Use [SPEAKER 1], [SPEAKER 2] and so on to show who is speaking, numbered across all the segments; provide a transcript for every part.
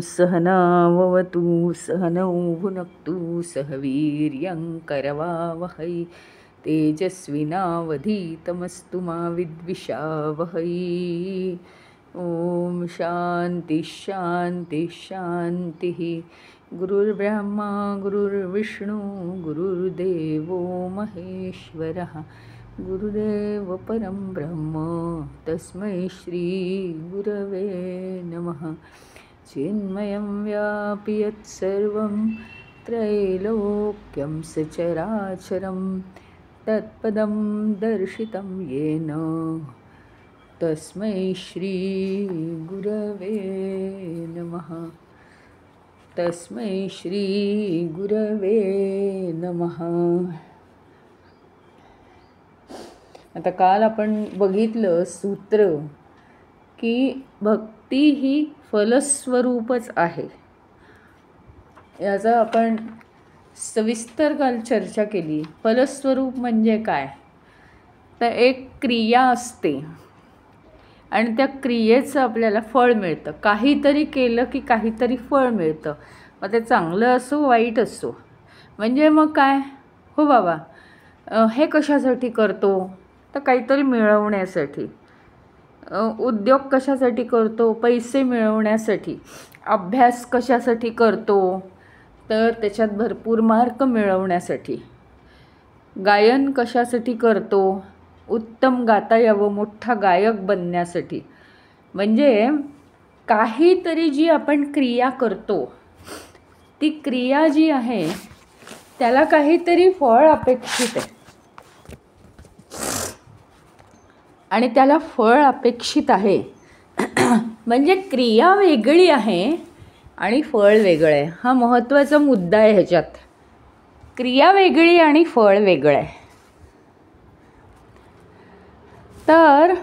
[SPEAKER 1] सहनाववतु सहनौ भुनक्तु सह वीर्यं करवावहै तेजस्विनावधीतमस्तु मा विद्विषावहै। ओम शांति शांति शांतिः। गुरुर्ब्रह्मा गुरुर्विष्णु गुरुर्देवो महेश्वरः गुरुदेव परं ब्रह्म तस्मै श्री गुरवे नमः। चिन्मयं व्यापि यत्सर्वं त्रैलोक्यं सचराचरं तत्पदं दर्शितं येन तस्मै श्री गुरवे नमः। तस्मै श्री गुरवे नमः। आता काल आपण बघितलं सूत्र की भक्ती ही फलस्वरूपच आहे, याचा आपण सविस्तर काल चर्चा केली। फलस्वरूप म्हणजे काय, तर एक क्रिया असते आणि त्या क्रियेचं आपल्याला फळ मिळतं। काहीतरी केलं की काहीतरी फळ मिळतं, मग ते चांगलं असो वाईट असो। म्हणजे मग काय, हो बाबा हे कशासाठी करतो, तर काहीतरी मिळवण्यासाठी। उद्योग कशासाठी करतो, पैसे मिळवण्यासाठी। अभ्यास कशासाठी करतो, तर त्याच्यात भरपूर मार्क मिळवण्यासाठी। गायन कशासाठी करतो, उत्तम गाता यावं, मोठा गायक बनण्यासाठी। म्हणजे काहीतरी जी आपण क्रिया करतो, ती क्रिया जी आहे त्याला काहीतरी फळ अपेक्षित आहे आणि त्याला फळ अपेक्षित आहे। म्हणजे क्रिया वेगळी आहे आणि फळ वेगळं आहे। हा महत्त्वाचा मुद्दा आहे ह्याच्यात। क्रिया वेगळी आणि फळ वेगळं आहे। तर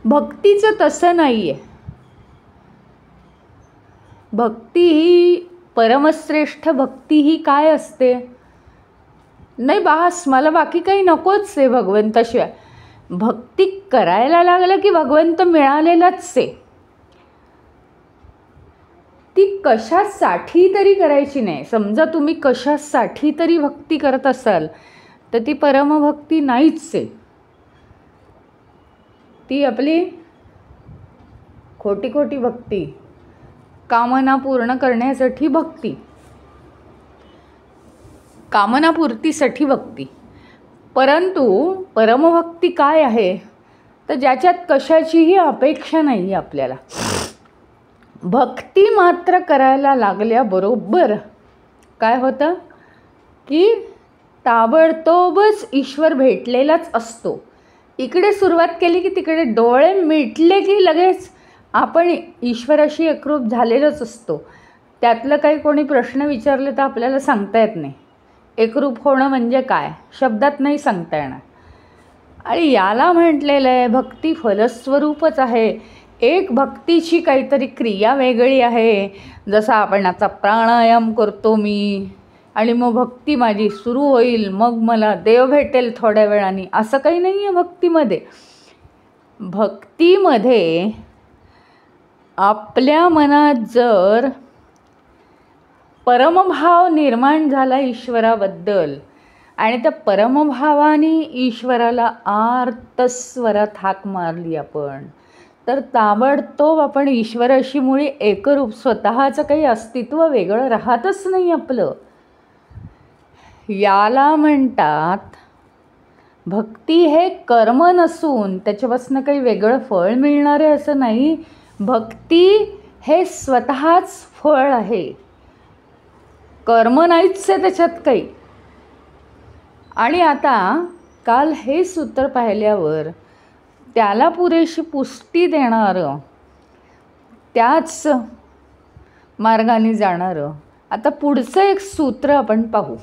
[SPEAKER 1] भक्तीचं तसं नाही आहे। भक्ती ही परमश्रेष्ठ भक्ती ही काय असते, नाही बास मला बाकी काही नकोच आहे भगवंताशिवाय। भक्ती करायला लागलं की भगवंत मिळालेलाच आहे। ती कशासाठी तरी करायची नाही। समजा तुम्ही कशासाठी तरी भक्ती करत असाल तर ती परमभक्ती नाहीच आहे। ती आपली खोटी खोटी भक्ती, कामना पूर्ण करण्यासाठी भक्ती, कामनापूर्तीसाठी भक्ती। परंतु परमभक्ती काय आहे, तर ज्याच्यात कशाचीही अपेक्षा नाही आहे आपल्याला। भक्ती मात्र करायला लागल्याबरोबर काय होतं की ताबडतोबच ईश्वर भेटलेलाच असतो। इकडे सुरुवात केली की तिकडे डोळे मिटले की लगेच आपण ईश्वराशी एकरूप झालेलंच असतो। त्यातलं काही कोणी प्रश्न विचारले तर आपल्याला सांगता येत नाही। एकरूप होणं म्हणजे काय, शब्दात नाही सांगता येणार। आणि याला म्हटलेलं आहे भक्ती फलस्वरूपच आहे। एक भक्तीची काहीतरी क्रिया वेगळी आहे। जसं आपण आता प्राणायाम करतो मी, आणि मग भक्ती माझी सुरू होईल, मग मला देव भेटेल थोड्या वेळाने, असं काही नाही आहे भक्तीमध्ये। भक्तीमध्ये आपल्या मनात जर परमभाव निर्माण झाला ईश्वराबद्दल आणि त्या परमभावाने ईश्वराला आर्तस्वरात हाक मारली आपण, तर ताबडतोब आपण ईश्वराशी मुळे एकरूप, स्वतःचं काही अस्तित्व वेगळं राहतच नाही आपलं। याला म्हणतात भक्ती हे कर्म नसून त्याच्यापासून काही वेगळं फळ मिळणार आहे असं नाही। भक्ती हे स्वतःच फळ आहे, कर्म नाहीच आहे त्याच्यात काही। आणि आता काल हे सूत्र पाहिल्यावर त्याला पुरेशी पुष्टी देणारं, त्याच मार्गाने जाणारं आता पुढचं एक सूत्र आपण पाहू।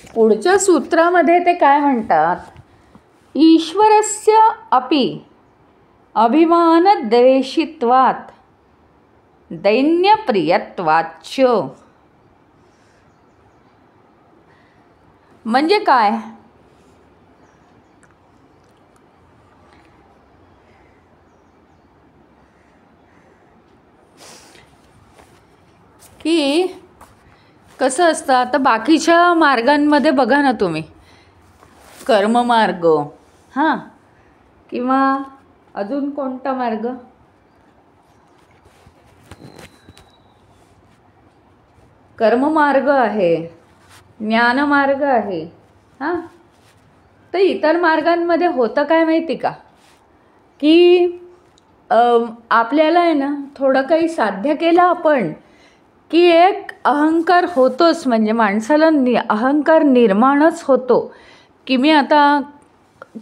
[SPEAKER 1] पुढच्या सूत्रामध्ये ते काय म्हणतात, ईश्वरस्य अपि अभिमानद्वेषित्वात् दैन्यप्रियत्वाच्च. म्हणजे काय, की कसं असतं आता बाकीच्या मार्गांमध्ये बघा ना तुम्ही, कर्ममार्ग हां, किंवा अजून कोणता मार्ग, कर्ममार्ग आहे, ज्ञानमार्ग आहे हां. तर इतर मार्गांमध्ये होतं काय माहिती का, की आपल्याला आहे ना थोडं काही साध्य केलं आपण की एक अहंकार होतोच, म्हणजे माणसाला अहंकार निर्माणच होतो की मी आता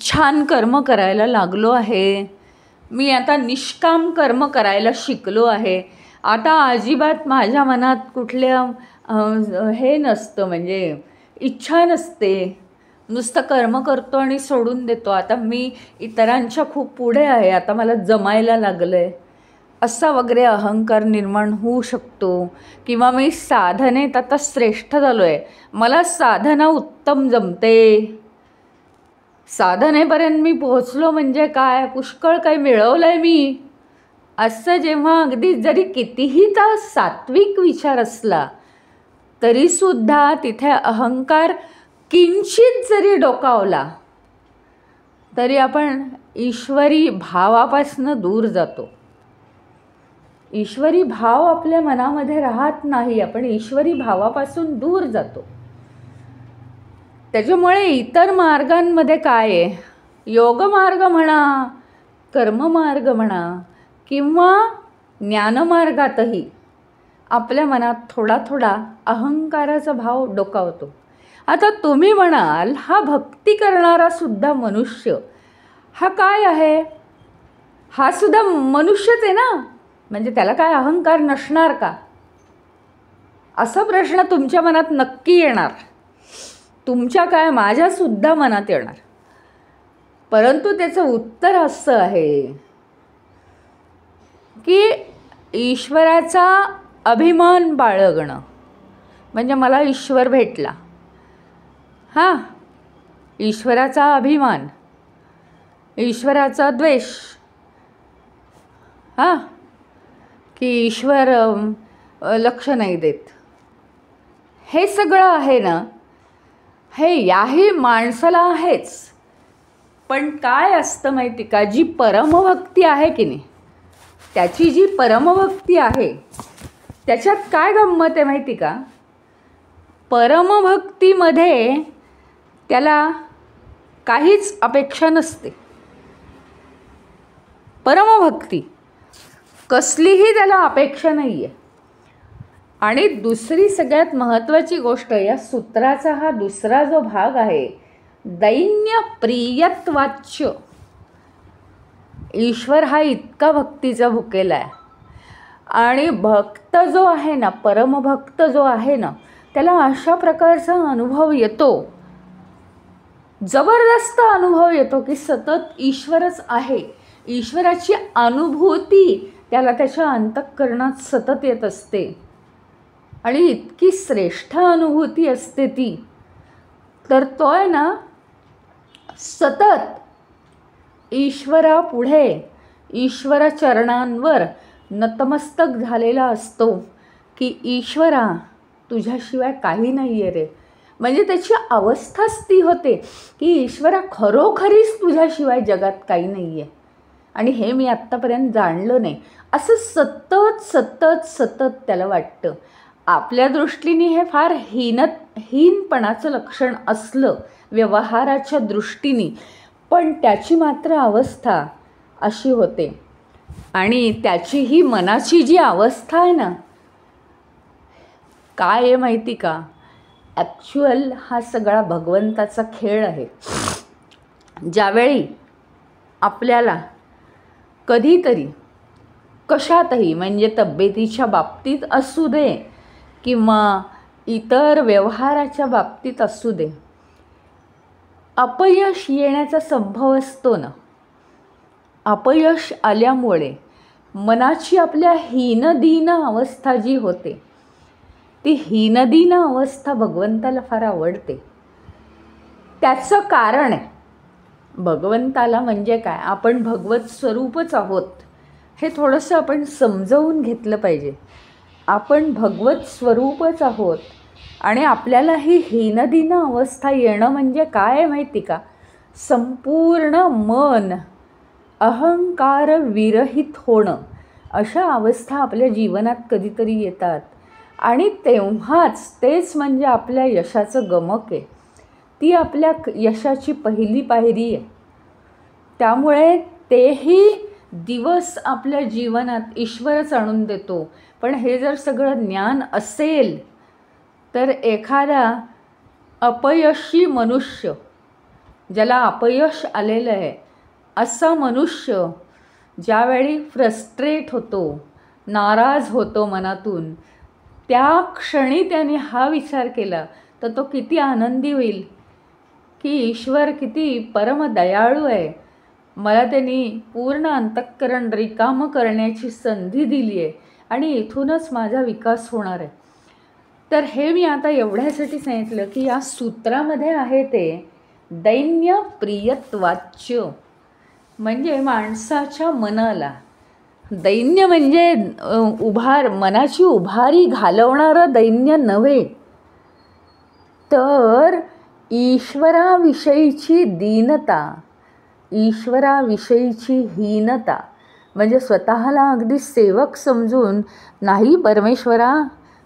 [SPEAKER 1] छान कर्म करायला लागलो आहे, मी आता निष्काम कर्म करायला शिकलो आहे, आता अजिबात माझ्या मनात कुठल्या हे नसतं, म्हणजे इच्छा नसते, नुसतं कर्म करतो आणि सोडून देतो, आता मी इतरांच्या खूप पुढे आहे, आता मला जमायला लागलं आहे, असा वगैरे अहंकार निर्माण होऊ शकतो. किंवा मी साधनेत आता श्रेष्ठ झालो आहे, मला साधना उत्तम जमते, साधनेपर्यंत मी पोहोचलो, म्हणजे काय पुष्कळ काही मिळवलं आहे मी, असं जेव्हा अगदी जरी कितीही तर सात्विक विचार असला तरीसुद्धा तिथे अहंकार किंचित जरी डोकावला तरी आपण ईश्वरी भावापासून दूर जातो. ईश्वरी भाव आपल्या मनामध्ये राहत नाही, आपण ईश्वरी भावापासून दूर जातो. त्याच्यामुळे इतर मार्गांमध्ये काय आहे, योगमार्ग म्हणा, कर्ममार्ग म्हणा, किंवा ज्ञानमार्गातही आपल्या मनात थोडा थोडा अहंकाराचा भाव डोकावतो. आता तुम्ही म्हणाल हा भक्ती करणारा सुद्धा मनुष्य हा काय आहे, हा सुद्धा मनुष्यच आहे ना, म्हणजे त्याला काय अहंकार नसणार का, असा प्रश्न तुमच्या मनात नक्की येणार, तुमच्या काय माझ्यासुद्धा मनात येणार. परंतु त्याचं उत्तर असं आहे की ईश्वराचा अभिमान बाळगणं म्हणजे मला ईश्वर भेटला, हां, ईश्वराचा अभिमान, ईश्वराचा द्वेष, हां, की ईश्वर लक्ष नाही देत, हे सगळं आहे ना, हे याही माणसाला आहेच. पण काय असतं माहिती का, जी परमभक्ती आहे की नाही, त्याची जी परमभक्ती आहे त्याच्यात काय गंमत आहे माहिती का, परमभक्तीमध्ये त्याला काहीच अपेक्षा नसते. परमभक्ती कसलीही त्याला अपेक्षा नाही आहे. आणि दुसरी सगळ्यात महत्त्वाची गोष्ट, या सूत्राचा हा दुसरा जो भाग आहे, दैन्य प्रियत्वाच्य. ईश्वर हा इतका भक्तीचा भुकेला आहे आणि भक्त जो आहे ना, परमभक्त जो आहे ना, त्याला अशा प्रकारचा अनुभव येतो, जबरदस्त अनुभव येतो की सतत ईश्वरच आहे. ईश्वराची अनुभूती त्याला त्याच्या अंतःकरणात सतत येत असते आणि इतकी श्रेष्ठ अनुभूती असते ती, तर तो आहे ना सतत ईश्वरापुढे, ईश्वर चरणांवर नतमस्तक झालेला असतो की ईश्वरा तुझ्याशिवाय काही नाही आहे रे. म्हणजे त्याची अवस्थाच ती होते की ईश्वरा खरोखरीच तुझ्याशिवाय जगात काही नाही आहे आणि हे मी आत्तापर्यंत जाणलं नाही, असं सतत सतत सतत त्याला वाटतं. आपल्या दृष्टीने हे फार हीनपणाचं लक्षण असलं व्यवहाराच्या दृष्टीने, पण त्याची मात्र अवस्था अशी होते. आणि त्याची ही मनाची जी अवस्था आहे ना, काय आहे माहिती का, ॲक्च्युअल हा सगळा भगवंताचा खेळ आहे. ज्यावेळी आपल्याला कधीतरी कशातही, म्हणजे तब्येतीच्या बाबतीत असू दे किंवा इतर व्यवहाराच्या बाबतीत असू दे, अपयश येण्याचा संभव असतो ना. अपयश आल्यामुळे मनाची आपल्या हीनदीन अवस्था जी होते, ती हीनदीन अवस्था भगवंताला फार आवडते. त्याचं कारण आहे, भगवंताला म्हणजे काय, आपण भगवत स्वरूपच आहोत हे थोडंसं आपण समजवून घेतलं पाहिजे. आपण भगवत स्वरूपच आहोत आणि आपल्याला ही हीनदीन अवस्था येणं म्हणजे काय माहिती का, संपूर्ण मन अहंकार विरहित होणं, अशा अवस्था आपल्या जीवनात कधीतरी येतात. आणि तेव्हाच तेच म्हणजे आपल्या यशाचं गमक आहे. ती आपल्या यशाची पहिली पायरी आहे. त्यामुळे तेही दिवस आपल्या जीवनात ईश्वरच आणून देतो. पण हे जर सगळं ज्ञान असेल तर एखादा अपयशी मनुष्य, ज्याला अपयश आलेलं आहे, असा मनुष्य ज्यावेळी फ्रस्ट्रेट होतो, नाराज होतो मनातून, त्या क्षणी त्याने हा विचार केला तर तो किती आनंदी होईल की ईश्वर किती परमदयाळू आहे, मला त्यांनी पूर्ण अंतःकरण रिकामं करण्याची संधी दिली आहे आणि इथूनच माझा विकास होणार आहे. तर हे मी आता एवढ्यासाठी सांगितलं की या सूत्रामध्ये आहे ते दैन्य प्रियत्वाच्य, म्हणजे माणसाच्या मनाला, दैन्य म्हणजे मनाची उभारी घालवणारं दैन्य नव्हे, तर ईश्वराविषयीची दीनता, ईश्वराविषयीची हीनता, म्हणजे स्वतःला अगदी सेवक समजून, नाही परमेश्वरा,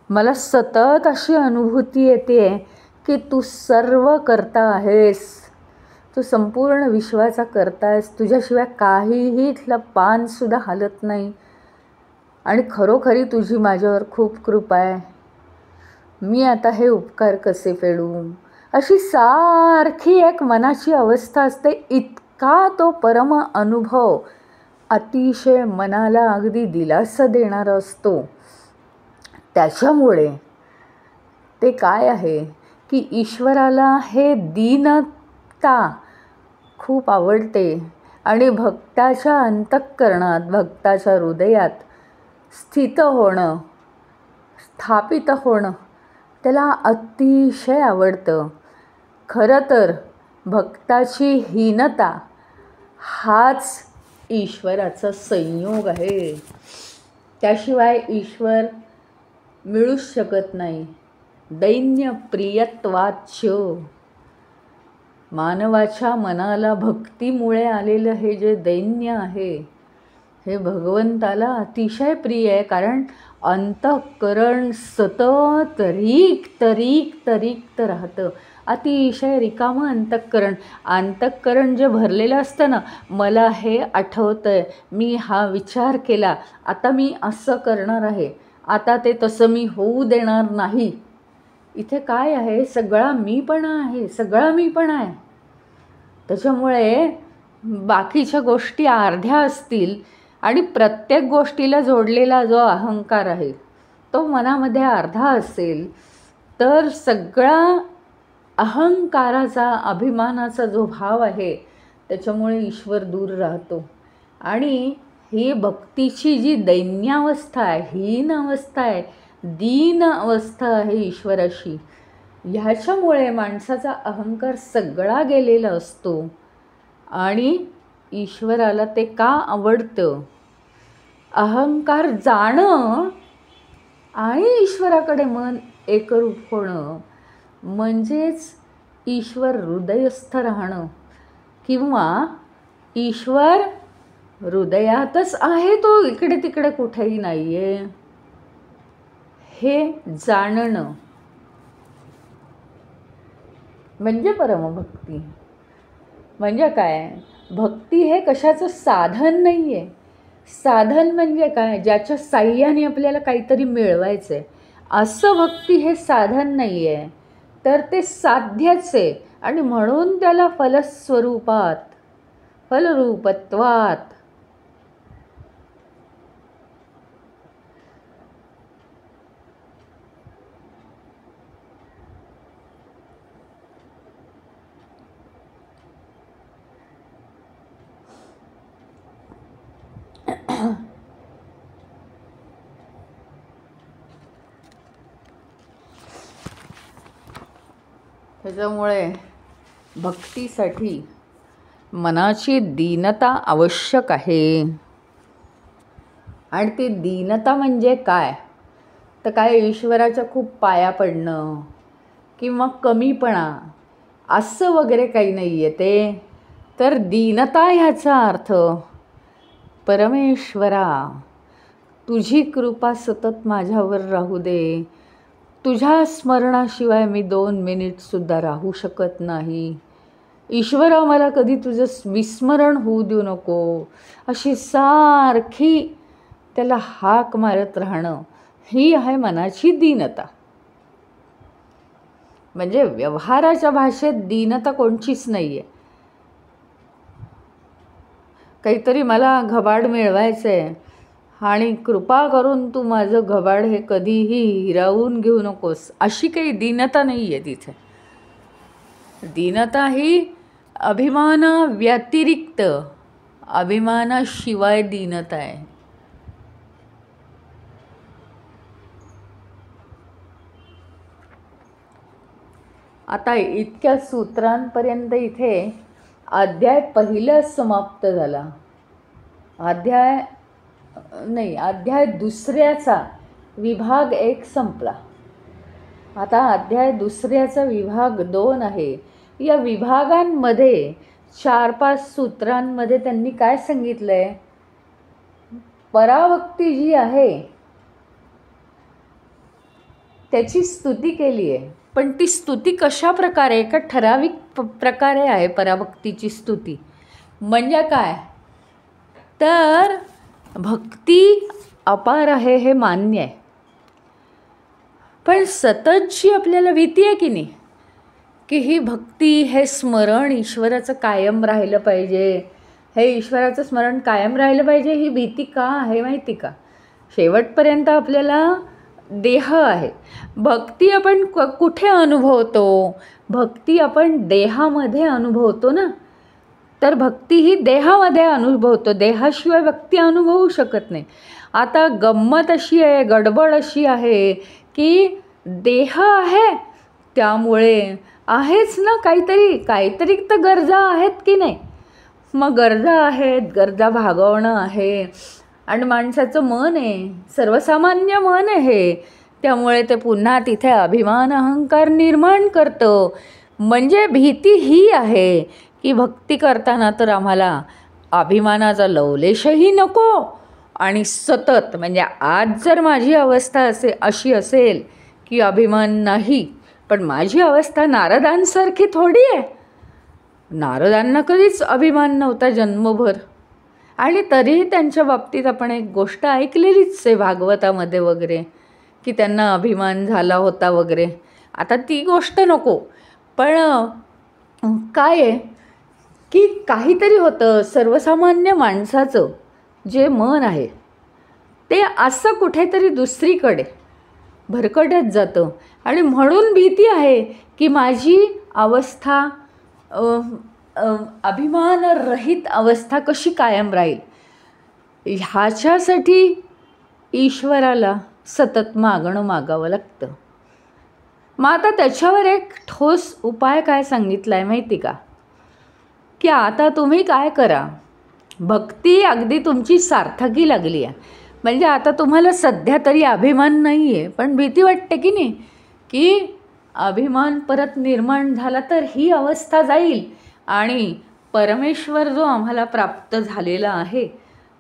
[SPEAKER 1] मला सतत अशी अनुभूती येते की तू सर्व करता आहेस, तू संपूर्ण विश्वाचा करता आहेस, तुझ्याशिवाय काहीही इथलं पानसुद्धा हलत नाही आणि खरोखरी तुझी माझ्यावर खूप कृपा आहे, मी आता हे उपकार कसे फेडू, अशी सारखी एक मनाची अवस्था असते. इतका तो परम अनुभव अतिशय मनाला अगदी दिलासा देणारा असतो. त्याच्यामुळे ते काय आहे की ईश्वराला हे दीनता खूप आवडते आणि भक्ताच्या अंतःकरणात, भक्ताच्या हृदयात स्थित होणं, स्थापित होणं त्याला अतिशय आवडतं. खरं तर भक्ताची हीनता हाच ईश्वराचा संयोग आहे, त्याशिवाय ईश्वर मिळूच शकत नाही. दैन्य प्रियत्वाच्य, मानवाच्या मनाला भक्तीमुळे आलेलं हे जे दैन्य आहे, हे भगवंताला अतिशय प्रिय आहे. कारण अंतःकरण सतत रिक्त रिक्त रिक्त राहतं, अतिशय रिकामं अंतःकरण. अंतःकरण जे भरलेलं असतं ना, मला हे आठवतं आहे, मी हा विचार केला, आता मी असं करणार आहे, आता ते तसं मी होऊ देणार नाही. इथे काय आहे, सगळा मीपणा आहे, सगळा मीपणा आहे. त्याच्यामुळे बाकीच्या गोष्टी अर्ध्या असतील आणि प्रत्येक गोष्टीला जोडलेला जो अहंकार आहे तो मनामध्ये अर्धा असेल, तर सगळा अहंकाराचा, अभिमानाचा जो भाव आहे त्याच्यामुळे ईश्वर दूर राहतो. आणि ही भक्तीची जी दैन्यावस्था आहे, हीन अवस्था आहे, दीन अवस्था आहे ईश्वराशी, ह्याच्यामुळे माणसाचा अहंकार सगळा गेलेला असतो. आणि ईश्वराला ते का आवडतं, अहंकार जाणं आणि ईश्वराकडे मन एकरूप होणं, म्हणजेच ईश्वर हृदयस्थ राहणं, किंवा ईश्वर हृदयातच आहे, तो इकडे तिकडे कुठेही नाही आहे, हे जाणणं म्हणजे परमभक्ती. म्हणजे काय, भक्ती हे कशाचं साधन नाही आहे. साधन म्हणजे काय, ज्याच्या साह्याने आपल्याला काहीतरी मिळवायचं आहे, असं भक्ती हे साधन नाही आहे, तर ते साध्यच आहे. आणि म्हणून त्याला फलस्वरूपात, फलरूपत्वात त्याच्यामुळे भक्तीसाठी मनाची दीनता आवश्यक आहे. आणि ती दीनता म्हणजे काय? तर काय ईश्वराच्या खूप पाया पडणं किंवा कमीपणा असं वगैरे काही नाही आहे ते. तर दीनता ह्याचा अर्थ, परमेश्वरा तुझी कृपा सतत माझ्यावर राहू दे, तुझ्या स्मरणाशिवाय मी 2 मिनिटसुद्धा राहू शकत नाही. ईश्वरा मला कधी तुझं विस्मरण होऊ देऊ नको. अशी सारखी त्याला हाक मारत राहणं, ही आहे मनाची दीनता. म्हणजे व्यवहाराच्या भाषेत दीनता कोणचीच नाही आहे. काहीतरी मला घबाड मिळवायचं आहे आणि कृपा करून तू माझं घबाड हे कधीही हिरावून घेऊ नकोस, अशी काही दीनता नाही आहे तिथे. दीनता ही अभिमानाव्यतिरिक्त, अभिमानाशिवाय दीनता आहे. आता इतक्या सूत्रांपर्यंत इथे अध्याय पहिला समाप्त झाला. अध्याय दुसऱ्याचा विभाग 1 संपला. आता अध्याय दुसऱ्याचा विभाग 2 आहे. या विभागांमध्ये 4-5 सूत्रांमध्ये त्यांनी काय सांगितलं आहे? पराभक्ती जी आहे त्याची स्तुती केली आहे. पण ती स्तुती कशा प्रकारे? एका ठराविक प्रकारे आहे पराभक्तीची स्तुती. म्हणजे काय? तर भक्ती अपार आहे हे मान्य आहे, पण सततची आपल्याला भीती आहे की नाही, की ही भक्ती, हे स्मरण ईश्वराचं कायम राहिलं पाहिजे, हे ईश्वराचं स्मरण कायम राहिलं पाहिजे. ही भीती का आहे माहिती का? शेवटपर्यंत आपल्याला देह आहे. भक्ती आपण कुठे अनुभवतो? भक्ती आपण देहामध्ये अनुभवतो ना. तर भक्ती ही देहामध्ये अनुभवतो, देहाशिवाय भक्ती अनुभवू शकत नाही. आता गंमत अशी आहे, गडबड अशी आहे की देह आहे त्यामुळे आहेच ना काहीतरी तर गरजा आहेत की नाही. मग गरजा आहेत, गरजा भागवणं आहे. आणि माणसाचं मन आहे, सर्वसामान्य मन आहे, त्यामुळे ते पुन्हा तिथे अभिमान अहंकार निर्माण करतं. म्हणजे भीती ही आहे की भक्ती करताना तर आम्हाला अभिमानाचा लवलेशही नको. आणि सतत म्हणजे आज जर माझी अवस्था अशी असेल की अभिमान नाही, पण माझी अवस्था नारदांसारखी थोडी आहे. नारदांना कधीच अभिमान नव्हता जन्मभर, आणि तरीही त्यांच्या बाबतीत आपण एक गोष्ट ऐकलेलीच आहे भागवतामध्ये वगैरे, की त्यांना अभिमान झाला होता वगैरे. आता ती गोष्ट नको, पण काय आहे की काहीतरी होतं. सर्वसामान्य माणसाचं जे मन आहे ते असं कुठेतरी दुसरीकडे भरकटत जातं. आणि म्हणून भीती आहे की माझी अवस्था अभिमानरहित अवस्था कशी कायम राहील. ह्याच्यासाठी ईश्वराला सतत मागावं लागतं. मग आता त्याच्यावर एक ठोस उपाय काय सांगितला आहे माहिती का? की आता तुम्ही काय करा, भक्ती अगदी तुमची सार्थकी लागली आहे, म्हणजे आता तुम्हाला सध्या तरी अभिमान नाही आहे, पण भीती वाटते की नाही, की अभिमान परत निर्माण झाला तर ही अवस्था जाईल आणि परमेश्वर जो आम्हाला प्राप्त झालेला आहे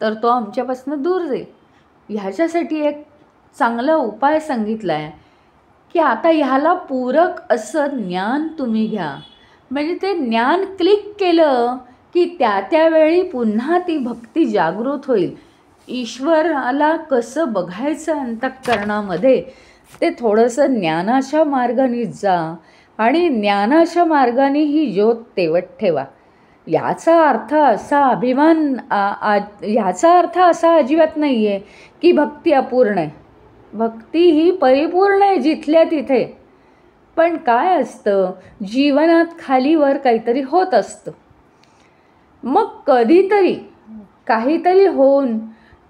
[SPEAKER 1] तर तो आमच्यापासून दूर जाईल. ह्याच्यासाठी एक चांगला उपाय सांगितला आहे की आता ह्याला पूरक असं ज्ञान तुम्ही घ्या. म्हणजे ते ज्ञान क्लिक केलं की त्यावेळी पुन्हा ती भक्ती जागृत होईल. ईश्वराला कसं बघायचं अंतःकरणामध्ये, ते थोडंसं ज्ञानाच्या मार्गाने जा आणि ज्ञानाच्या मार्गाने ही ज्योत तेवत ठेवा. याचा अर्थ असा ह्याचा अर्थ असा अजिबात नाही आहे की भक्ती अपूर्ण आहे. भक्ती ही परिपूर्ण आहे जिथल्या तिथे. पण काय असतं, जीवनात खालीवर काहीतरी होत असतं. मग कधीतरी काहीतरी होऊन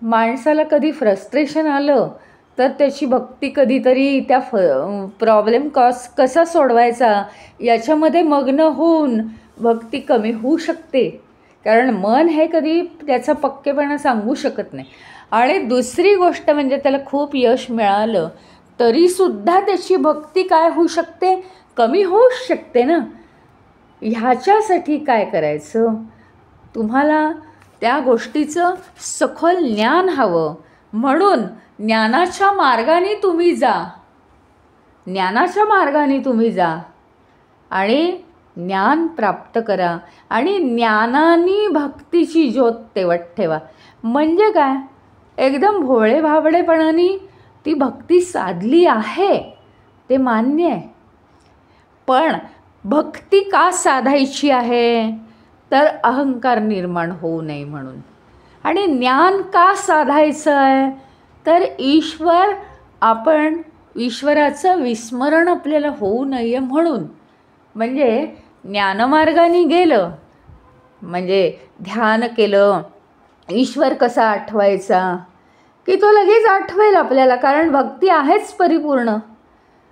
[SPEAKER 1] माणसाला कधी फ्रस्ट्रेशन आलं तर त्याची भक्ती कधीतरी त्या प्रॉब्लेम कसा सोडवायचा याच्यामध्ये मग्न होऊन भक्ती कमी होऊ शकते. कारण मन हे कधी त्याचा पक्केपणा सांगू शकत नाही. आणि दुसरी गोष्ट म्हणजे त्याला खूप यश मिळालं तरीसुद्धा त्याची भक्ती काय होऊ शकते, कमी होऊच शकते ना. ह्याच्यासाठी काय करायचं, तुम्हाला त्या गोष्टीचं सखोल ज्ञान हवं. म्हणून ज्ञानाच्या मार्गाने तुम्ही जा, ज्ञानाच्या मार्गाने तुम्ही जा आणि ज्ञान प्राप्त करा. आणि ज्ञानाने भक्तीची ज्योत तेवत ठेवा. म्हणजे काय, एकदम भोळे भाबडेपणाने ती भक्ती साधली आहे ते मान्य आहे. पण भक्ती का साधायची आहे, तर अहंकार निर्माण होऊ नये म्हणून. आणि ज्ञान का साधायचं आहे, तर ईश्वराचं विस्मरण आपल्याला होऊ नये म्हणून. म्हणजे ज्ञानमार्गाने गेलं म्हणजे ध्यान केलं, ईश्वर कसा आठवायचा की तो लगेच आठवेल आपल्याला, कारण भक्ती आहेच परिपूर्ण.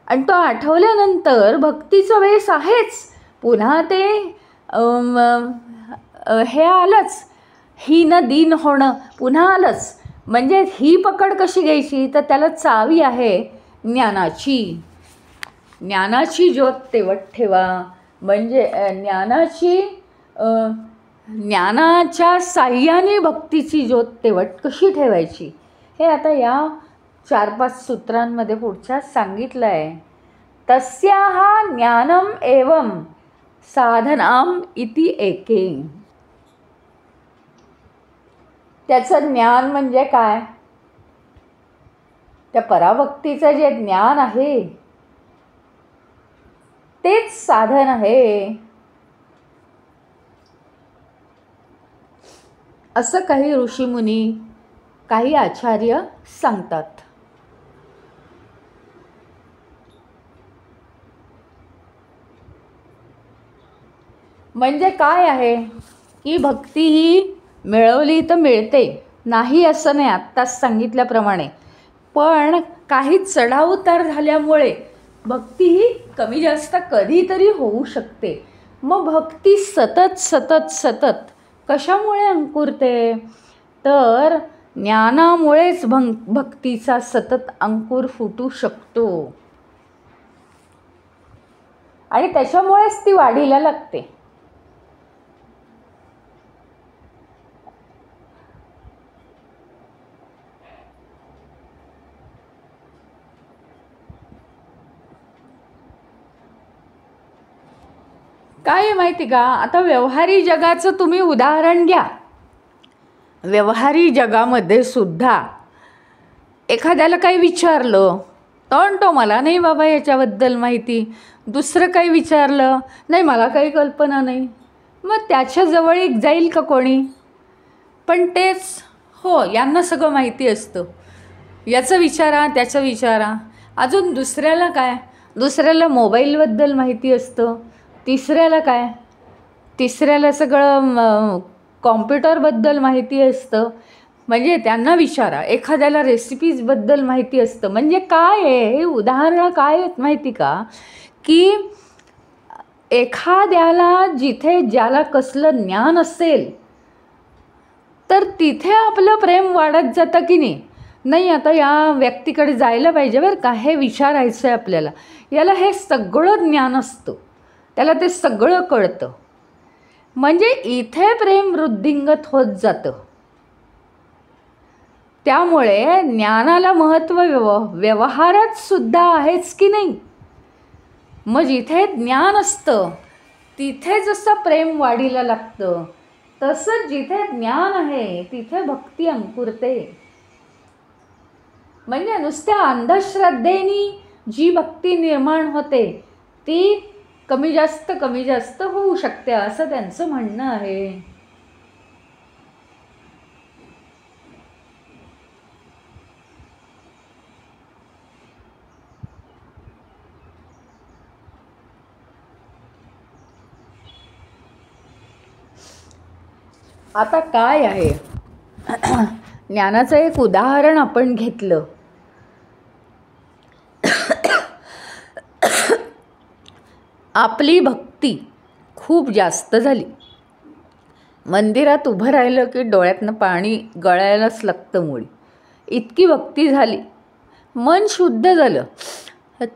[SPEAKER 1] आणि तो आठवल्यानंतर भक्तीचा वेस आहेच, पुन्हा ते हे आलंच, हीन दीन होणं पुन्हा आलंच. म्हणजे ही पकड कशी घ्यायची, तर त्याला चावी आहे ज्ञानाची. ज्ञानाची ज्योत तेवत ठेवा. म्हणजे ज्ञानाच्या साह्याने भक्तीची ज्योत तेवत कशी ठेवायची हे आता या 4-5 सूत्रांमध्ये पुढच्या सांगितलं आहे. तस्याहा ज्ञानम एवं साधनाम इति एके. त्याचं ज्ञान म्हणजे काय, त्या पराभक्तीचं जे ज्ञान आहे तेच साधन आहे, असं काही ऋषीमुनी, काही आचार्य सांगतात. म्हणजे काय आहे की भक्ती ही मिळवली तर मिळते, नाही असं नाही, आत्ताच सांगितल्याप्रमाणे. पण काही चढाउतार झाल्यामुळे भक्ती ही कमी जास्त कधीतरी होऊ शकते. मग भक्ती सतत सतत सतत कशामुळे अंकुरते, तर ज्ञानामुळेच भक्तीचा सतत अंकुर फुटू शकतो. आणि त्याच्यामुळेच ती वाढीला लागते. काय आहे माहिती का, आता व्यवहारी जगाचं तुम्ही उदाहरण घ्या. व्यवहारी जगामध्ये सुद्धा एखाद्याला काही विचारलं तो मला नाही बाबा याच्याबद्दल माहिती, दुसरं काही विचारलं नाही मला काही कल्पना नाही, मग त्याच्याजवळ एक जाईल का कोणी. पण तेच हो यांना सगळं माहिती असतं, याचं विचारा त्याचं विचारा. अजून दुसऱ्याला काय, दुसऱ्याला मोबाईलबद्दल माहिती असतं, तिसऱ्याला सगळं कॉम्प्युटरबद्दल माहिती असतं. म्हणजे त्यांना विचारा. एखाद्याला रेसिपीजबद्दल माहिती असतं. म्हणजे काय आहे हे उदाहरणं काय आहेत माहिती का, की एखाद्याला जिथे ज्याला कसलं ज्ञान असेल तर तिथे आपलं प्रेम वाढत जातं की नाही आता या व्यक्तीकडे जायला पाहिजे बरं का, हे विचारायचं आहे आपल्याला. याला हे सगळं ज्ञान असतं, त्याला ते सगळं कळतं. म्हणजे इथे प्रेम वृद्धिंगत होत जातं. त्यामुळे ज्ञानाला महत्त्व व्यवहारात सुद्धा आहेच की नाही. मग जिथे ज्ञान असतं तिथे जसं प्रेम वाढीला लागतं, तसंच जिथे ज्ञान आहे तिथे भक्ती अंकुरते. म्हणजे नुसत्या अंधश्रद्धेने जी भक्ती निर्माण होते ती कमी जास्त होऊ शकते, असं त्यांचं म्हणणं आहे. आता काय आहे ज्ञानाचं एक उदाहरण आपण घेतलं आपली भक्ती खूप जास्त झाली. मंदिरात उभं राहिलं की डोळ्यातनं पाणी गळायलाच लागतं मुळी. इतकी भक्ती झाली, मन शुद्ध झालं.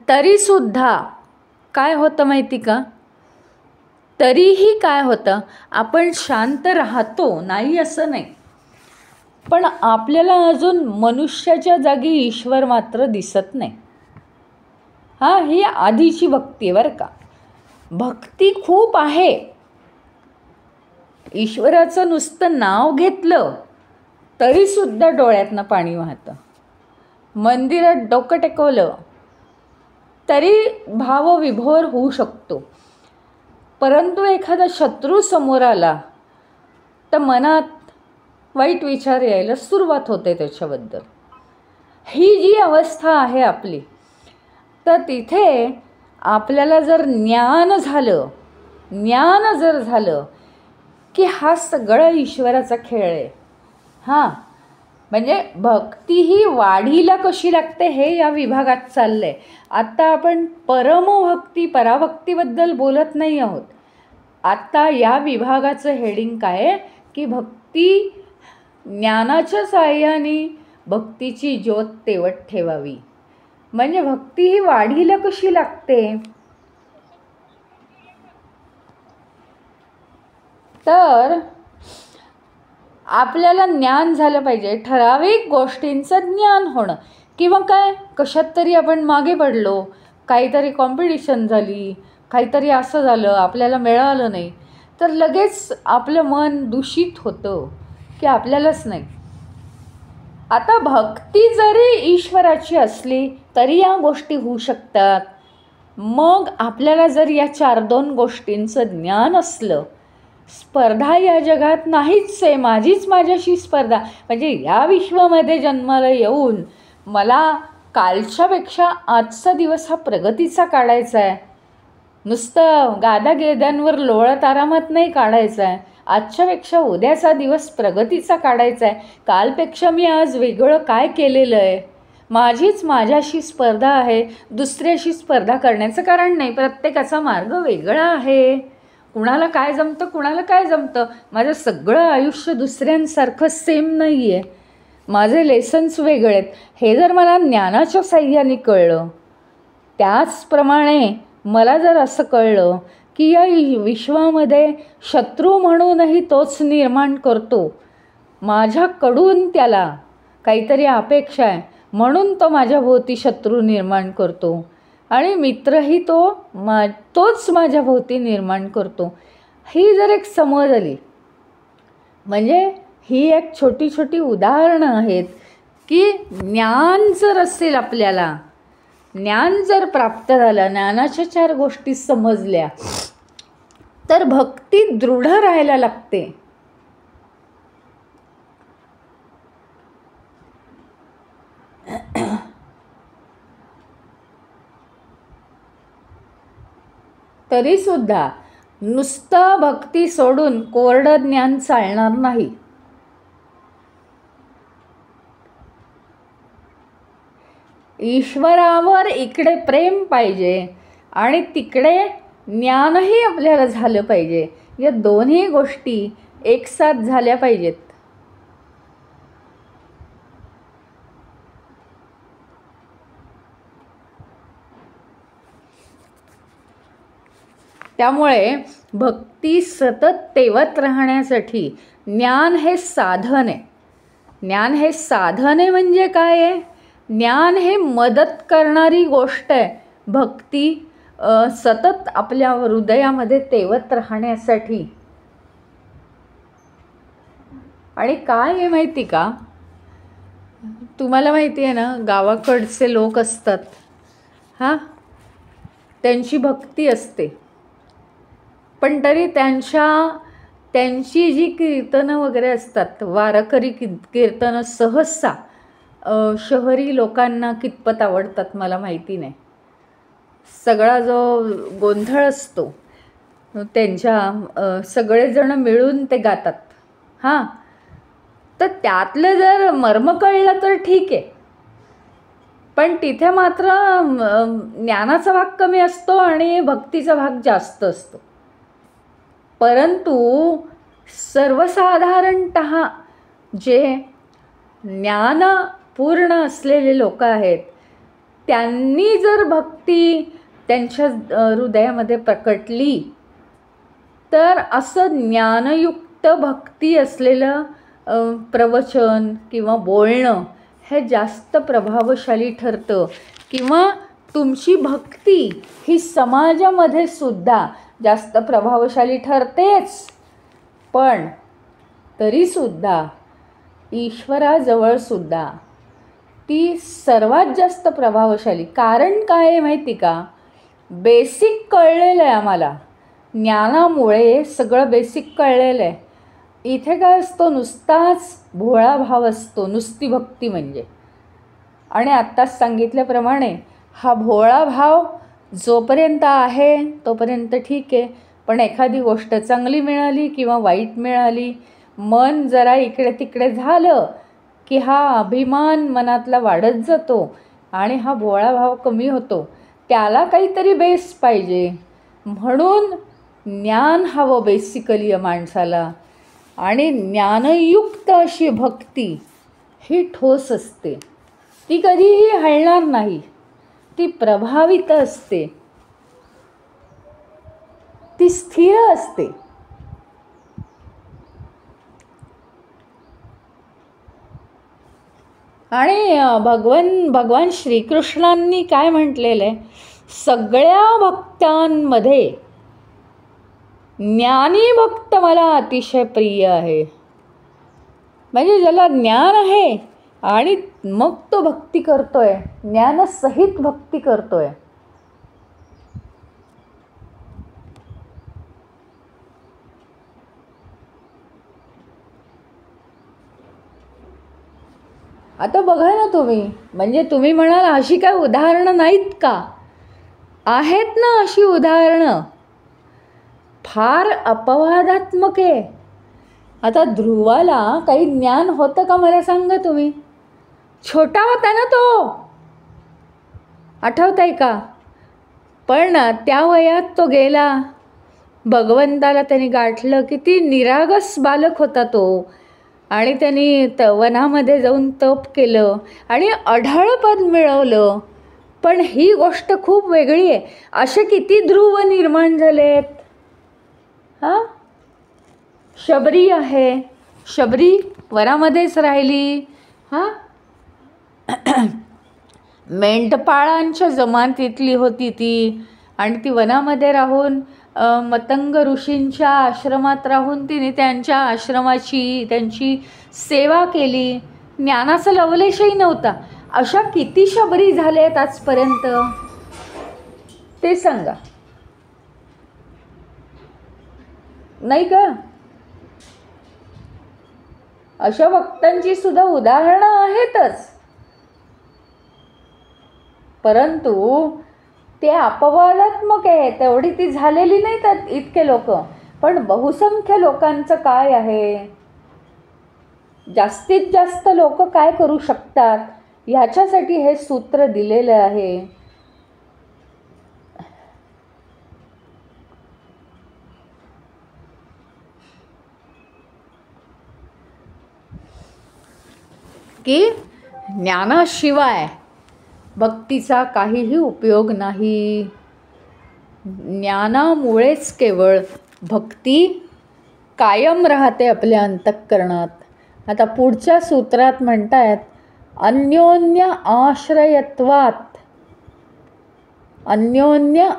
[SPEAKER 1] तरीसुद्धा काय होतं माहिती का? तरीही काय होतं, आपण शांत राहतो, नाही असं नाही, पण आपल्याला अजून मनुष्याच्या जागी ईश्वर मात्र दिसत नाही. ही आधीची भक्ती आहे बरं का. भक्ती खूप आहे. ईश्वराचं नुसतं नाव घेतलं तरीसुद्धा डोळ्यातनं पाणी वाहतं. मंदिरात डोकं टेकवलं तरी भावविभोर होऊ शकतो. परंतु एखादा शत्रू समोर आला तर मनात वाईट विचार यायला सुरुवात होते त्याच्याबद्दल. ही जी अवस्था आहे आपली, तर तिथे आपल्याला जर ज्ञान जर झालं की हा सगळा ईश्वराचा खेळ आहे. म्हणजे भक्ती ही वाढीला कशी लागते हे या विभागात चाललं आहे. आत्ता आपण परमभक्ती पराभक्तीबद्दल बोलत नाही आहोत. आत्ता या विभागाचं हेडिंग काय आहे की भक्ती ज्ञानाच्या साह्याने भक्तीची ज्योत तेवत ठेवावी. म्हणजे भक्ती ही वाढीला कशी लागते, तर आपल्याला ज्ञान झालं पाहिजे. ठराविक गोष्टींचं ज्ञान होणं, किंवा काय कशात तरी आपण मागे पडलो, काहीतरी कॉम्पिटिशन झाली, काहीतरी असं झालं, आपल्याला मिळालं नाही, तर लगेच आपलं मन दूषित होतं की आपल्यालाच नाही. आता भक्ती जरी ईश्वराची असली तरी या गोष्टी होऊ शकतात. मग आपल्याला जर या 4-2 गोष्टींचं ज्ञान असलं, स्पर्धा या जगात नाहीच आहे, माझीच माझ्याशी स्पर्धा. म्हणजे या विश्वामध्ये जन्माला येऊन मला कालच्यापेक्षा आजचा दिवस हा प्रगतीचा काढायचा आहे. नुसतं गादागेद्यांवर लोळत आरामात नाही काढायचा आहे. आजच्यापेक्षा उद्याचा दिवस प्रगतीचा काढायचा आहे. कालपेक्षा मी आज वेगळं काय केलेलं आहे. माझीच माझ्याशी स्पर्धा आहे, दुसऱ्याशी स्पर्धा करण्याचं कारण नाही. प्रत्येकाचा मार्ग वेगळा आहे. कुणाला काय जमतं, कुणाला काय जमतं. माझं सगळं आयुष्य दुसऱ्यांसारखं सेम नाही आहे. माझे लेसन्स वेगळे आहेत. हे जर मला ज्ञानाच्या साह्याने कळलं, त्याचप्रमाणे मला जर असं कळलं की या विश्वामध्ये शत्रू म्हणूनही तोच निर्माण करतो, माझ्याकडून त्याला काहीतरी अपेक्षा आहे म्हणून तो माझ्याभोवती शत्रू निर्माण करतो, आणि मित्रही तोच माझ्याभोवती निर्माण करतो. ही जर एक समज आली, म्हणजे ही एक छोटी छोटी उदाहरणं आहेत की ज्ञान जर असेल, आपल्याला ज्ञान जर प्राप्त झालं, ज्ञानाच्या 4 गोष्टी समजल्या, तर भक्ती दृढ राहायला लागते. तरीसुद्धा नुसतं भक्ती सोडून कोरडं ज्ञान चालणार नाही. ईश्वरावर इकडे प्रेम पाहिजे आणि तिकडे ज्ञानही आपल्याला झालं पाहिजे. या दोन्ही गोष्टी एकसाथ झाल्या पाहिजेत. त्यामुळे भक्ती सतत तेवत राहण्यासाठी ज्ञान हे साधन आहे. ज्ञान हे साधन आहे म्हणजे काय आहे? ज्ञान हे मदत करणारी गोष्ट आहे. भक्ती सतत आपल्या हृदयामध्ये तेवत राहण्यासाठी. आणि काय आहे माहिती का, तुम्हाला माहिती आहे ना, गावाकडचे लोक असतात, त्यांची भक्ती असते, पण तरी त्यांची जी कीर्तनं वगैरे असतात, वारकरी कीर्तनं, सहसा शहरी लोकांना कितपत आवडतात मला माहिती नाही. सगळा जो गोंधळ असतो त्यांच्या, सगळेजण मिळून ते गातात. तर त्यातलं जर मर्म कळलं तर ठीक आहे, पण तिथे मात्र ज्ञानाचा भाग कमी असतो आणि भक्तीचा भाग जास्त असतो. परंतु सर्वसाधारणत जे ज्ञानपूर्ण असलेले लोक आहेत त्यांनी जर भक्ती त्यांच्या हृदयामध्ये प्रकटली तर असं ज्ञानयुक्त भक्ती असलेलं प्रवचन किंवा बोलणं हे जास्त प्रभावशाली ठरतं, किंवा तुमची भक्ती ही समाजामध्ये सुद्धा जास्त प्रभावशाली ठरतेच. पण तरीसुद्धा ईश्वराजवळ सुद्धा ती सर्वात जास्त प्रभावशाली. कारण काय आहे माहिती का? बेसिक कळलेलं आहे आम्हाला, ज्ञानामुळे सगळं बेसिक कळलेलं आहे. इथे काय असतो? नुसताच भोळा भाव असतो, नुसती भक्ती म्हणजे. आणि आत्ताच सांगितल्याप्रमाणे हा भोळा भाव जोपर्यंत आहे तोपर्यंत ठीक आहे, पण एखादी गोष्ट चांगली मिळाली किंवा वाईट मिळाली, मन जरा इकडे तिकडे झालं की हा अभिमान मनातला वाढत जातो आणि हा भोळा भाव कमी होतो. त्याला काहीतरी बेस पाहिजे, म्हणून ज्ञान हवं बेसिकली या माणसाला. आणि ज्ञानयुक्त अशी भक्ती ही ठोस असते, ती कधीही हलणार नाही, ती प्रभावित असते, ती स्थिर असते. आणि भगवान श्रीकृष्णांनी काय म्हटलेलं आहे? सगळ्या भक्तांमध्ये ज्ञानी भक्त मला अतिशय प्रिय आहे. म्हणजे ज्याला ज्ञान आहे आणि मग तो भक्ती करतोय, ज्ञानसहित भक्ती करतोय. आता बघा ना तुम्ही, म्हणजे तुम्ही म्हणाल अशी काय उदाहरणं नाहीत का? आहेत ना अशी उदाहरणं, फार अपवादात्मक आहे. आता ध्रुवाला काही ज्ञान होतं का मला सांगा तुम्ही? छोटा होता ना तो, आठवत आहे का? पण त्या वयात तो गेला, भगवंताला त्यांनी गाठलं. किती निरागस बालक होता तो, आणि त्यांनी वनामध्ये जाऊन तप केलं आणि अढळ पद मिळवलं. पण ही गोष्ट खूप वेगळी आहे. असे किती ध्रुव निर्माण झालेत. हां, शबरी आहे, शबरी वनामध्येच राहिली. हां, मेंढपाळांच्या जमातीतली होती ती, आणि ती वनामध्ये राहून मतंग ऋषींच्या आश्रमात राहून तिने त्यांच्या आश्रमाची त्यांची सेवा केली. ज्ञानाचा लवलेशही नव्हता. अशा किती शबरी झाल्यात आजपर्यंत ते सांगा, नाही का? अशा भक्तांची सुद्धा उदाहरणं आहेतच, परंतु ते अपवादात्मक आहे. तेवढी ती झालेली नाहीत इतके लोक. पण बहुसंख्य लोकांचं काय आहे? जास्तीत जास्त लोक काय करू शकतात ह्याच्यासाठी हे सूत्र दिलेलं आहे. की ज्ञानाशिवाय भक्तीचा काहीही उपयोग नाही. ज्ञानामुळेच केवळ भक्ती कायम राहते आपल्या अंतःकरणात. आता पुढच्या सूत्रात म्हणतायत अन्योन्य आश्रयत्वात, अन्योन्य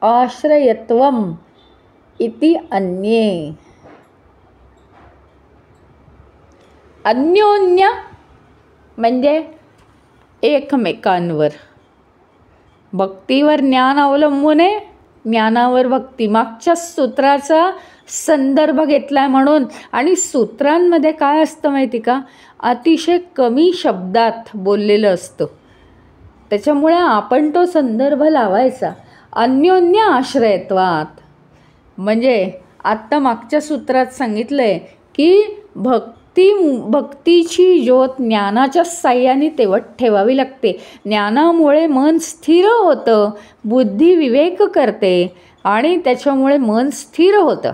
[SPEAKER 1] आश्रयत्वम इति अन्ये. अन्योन्य म्हणजे एकमेकांवर. भक्तीवर ज्ञान अवलंबून आहे, ज्ञानावर भक्ती. मागच्या सूत्राचा संदर्भ घेतलाय म्हणून. आणि सूत्रांमध्ये काय असतं माहिती का? अतिशय कमी शब्दात बोललेलं असतं, त्याच्यामुळे आपण तो संदर्भ लावायचा. अन्योन्य आश्रयत्वात म्हणजे आत्ता मागच्या सूत्रात सांगितलं आहे की भक्तीची ज्योत ज्ञानाच्या साह्याने तेवत ठेवावी लागते. ज्ञानामुळे मन स्थिर होतं, बुद्धी विवेक करते आणि त्याच्यामुळे मन स्थिर होतं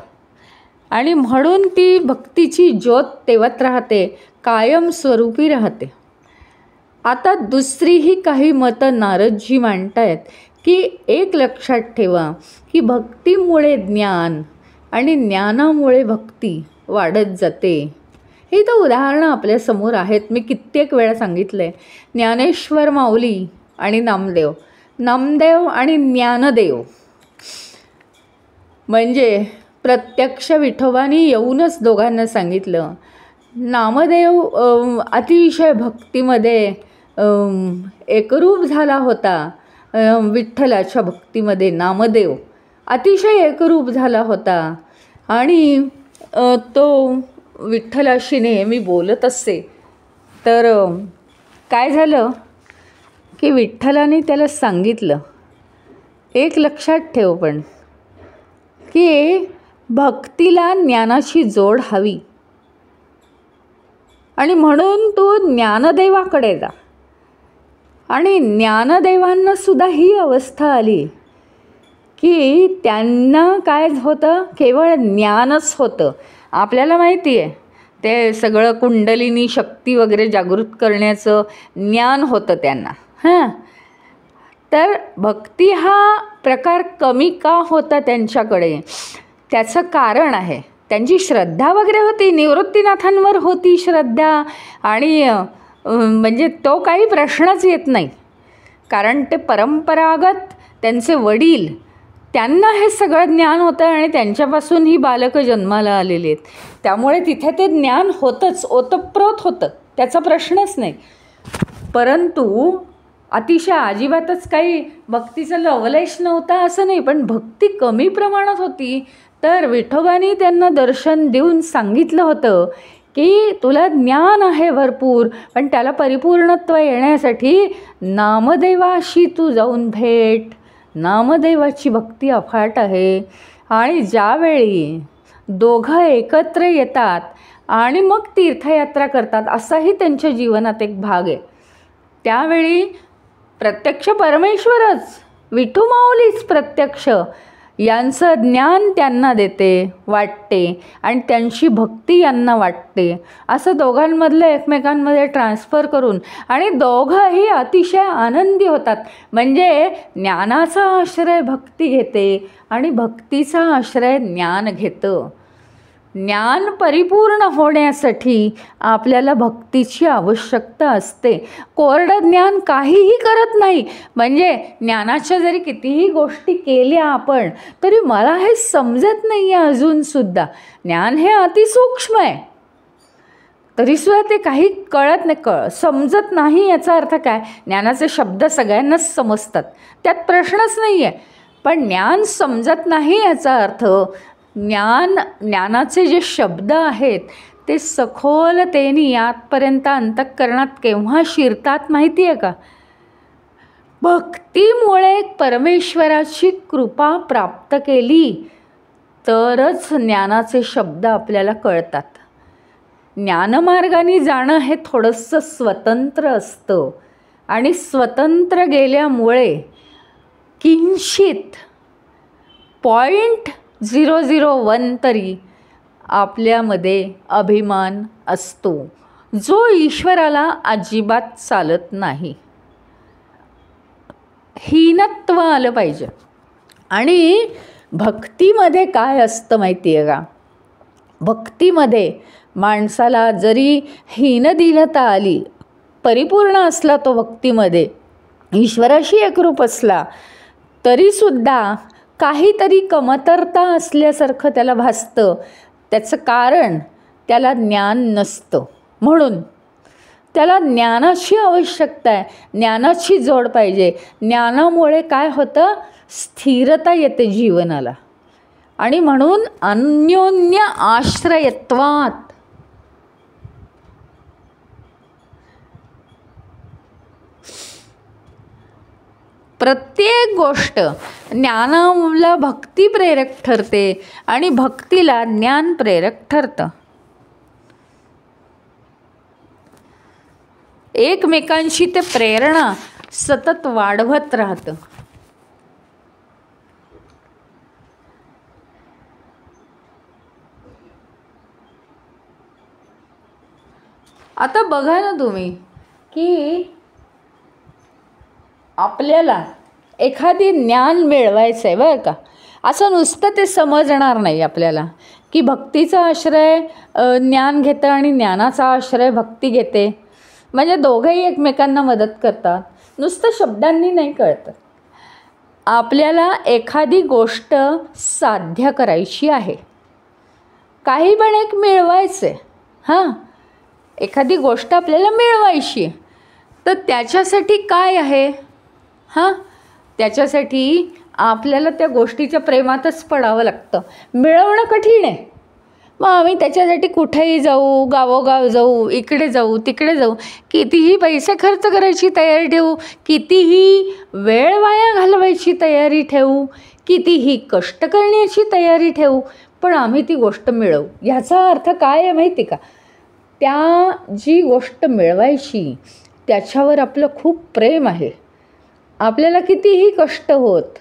[SPEAKER 1] आणि म्हणून ती भक्तीची ज्योत तेवत राहते, कायमस्वरूपी राहते. आता दुसरीही काही मतं नारदजी मांडतायत की एक लक्षात ठेवा की भक्तीमुळे ज्ञान आणि ज्ञानामुळे भक्ती वाढत जाते. ही तर उदाहरणं आपल्यासमोर आहेत. मी कित्येक वेळा सांगितलं आहे. ज्ञानेश्वर माऊली आणि नामदेव, नामदेव आणि ज्ञानदेव म्हणजे प्रत्यक्ष विठोबानी येऊनच दोघांना सांगितलं. नामदेव अतिशय भक्तीमध्ये एकरूप झाला होता. विठ्ठलाच्या भक्तीमध्ये नामदेव अतिशय एकरूप झाला होता आणि तो विठ्ठलाशी नेहमी बोलत असे. तर काय झालं की विठ्ठलाने त्याला सांगितलं, एक लक्षात ठेव पण की भक्तीला ज्ञानाची जोड हवी आणि म्हणून तू ज्ञानदेवाकडे जा. आणि ज्ञानदेवांना सुद्धा ही अवस्था आली की त्यांना काय होतं, केवळ ज्ञानच होतं. आपल्याला माहिती आहे ते सगळं कुंडलिनी शक्ती वगैरे जागृत करण्याचं ज्ञान होतं त्यांना. तर भक्ती हा प्रकार कमी का होता त्यांच्याकडे, त्याचं कारण आहे त्यांची श्रद्धा वगैरे होती, निवृत्तीनाथांवर होती श्रद्धा आणि म्हणजे तो काही प्रश्नच येत नाही. कारण ते परंपरागत त्यांचे वडील, त्यांना हे सगळं ज्ञान होतं आणि त्यांच्यापासून ही बालकं जन्माला आलेली आहेत. त्यामुळे तिथे ते ज्ञान होतंच, ओतप्रोत होतं, त्याचा प्रश्नच नाही. परंतु अतिशय अजिबातच काही भक्तीचं लवलेश नव्हता असं नाही, पण भक्ती कमी प्रमाणात होती. तर विठोबानी त्यांना दर्शन देऊन सांगितलं होतं की तुला ज्ञान आहे भरपूर, पण त्याला परिपूर्णत्व येण्यासाठी नामदेवाशी तू जाऊन भेट. नामदेवाची भक्ती अफाट आहे. आणि ज्यावेळी दोघं एकत्र येतात आणि मग तीर्थयात्रा करतात, असाही त्यांच्या जीवनात एक भाग आहे. त्यावेळी प्रत्यक्ष परमेश्वरच, विठू माऊलीच प्रत्यक्ष यांचं ज्ञान त्यांना देते, वाटते आणि त्यांची भक्ती यांना वाटते. असं दोघांमधलं एकमेकांमध्ये ट्रान्सफर करून आणि दोघंही अतिशय आनंदी होतात. म्हणजे ज्ञानाचा आश्रय भक्ती घेते आणि भक्तीचा आश्रय ज्ञान घेतं. ज्ञान परिपूर्ण होण्यासाठी आपल्याला भक्तीची आवश्यकता असते. कोरडं ज्ञान काहीही करत नाही. म्हणजे ज्ञानाच्या जरी कितीही गोष्टी केल्या आपण तरी मला हे समजत नाही आहे अजूनसुद्धा. ज्ञान हे अतिसूक्ष्म आहे, तरीसुद्धा ते काही कळत नाही, समजत नाही. याचा अर्थ काय, ज्ञानाचे शब्द सगळ्यांनाच समजतात, त्यात प्रश्नच नाही आहे. पण ज्ञान समजत नाही याचा अर्थ ज्ञानाचे जे शब्द आहेत ते सखोलतेने आतपर्यंत अंतःकरणात केव्हा शिरतात माहिती आहे का? भक्तीमुळे परमेश्वराची कृपा प्राप्त केली तरच ज्ञानाचे शब्द आपल्याला कळतात. ज्ञानमार्गाने जाणं हे थोडंसं स्वतंत्र असतं आणि स्वतंत्र गेल्यामुळे किंचित 0.001 तरी आपल्यामध्ये अभिमान असतो, जो ईश्वराला अजिबात चालत नाही. हीनत्व आलं पाहिजे. आणि भक्तीमध्ये काय असतं माहिती आहे का? भक्तीमध्ये माणसाला जरी हीनदिनता आली, परिपूर्ण असला तो भक्तीमध्ये, ईश्वराशी एकरूप असला, तरीसुद्धा काहीतरी कमतरता असल्यासारखं त्याला भासतं. त्याचं कारण त्याला ज्ञान नसतं. म्हणून त्याला ज्ञानाची आवश्यकता आहे, ज्ञानाची जोड पाहिजे. ज्ञानामुळे काय होतं, स्थिरता येते जीवनाला. आणि म्हणून अन्योन्य आश्रयत्वात प्रत्येक गोष्ट ज्ञानाला भक्ती प्रेरक ठरते आणि भक्तीला ज्ञान प्रेरक ठरतं. एकमेकांशी ते प्रेरणा सतत वाढवत राहतं. आता बघा ना तुम्ही की आपल्याला एखादी ज्ञान मिळवायचं आहे बरं का, असं नुसतं ते समजणार नाही आपल्याला की भक्तीचा आश्रय ज्ञान घेतं आणि ज्ञानाचा आश्रय भक्ती घेते, म्हणजे दोघंही एकमेकांना मदत करतात, नुसतं शब्दांनी नाही कळतं. आपल्याला एखादी गोष्ट साध्य करायची आहे, काही पण एक मिळवायचं आहे. हां, एखादी गोष्ट आपल्याला मिळवायची आहे, तर त्याच्यासाठी काय आहे? हां, त्याच्यासाठी आपल्याला त्या गोष्टीच्या प्रेमातच पडावं लागतं. मिळवणं कठीण आहे. मग आम्ही त्याच्यासाठी कुठेही जाऊ, गावोगाव जाऊ, इकडे जाऊ तिकडे जाऊ, कितीही पैसे खर्च करायची तयारी ठेवू, कितीही वेळ वाया घालवायची तयारी ठेवू, कितीही कष्ट करण्याची तयारी ठेवू, पण आम्ही ती गोष्ट मिळवू. ह्याचा अर्थ काय आहे माहिती का? त्या जी गोष्ट मिळवायची त्याच्यावर आपलं खूप प्रेम आहे. आपल्याला कितीही कष्ट होत,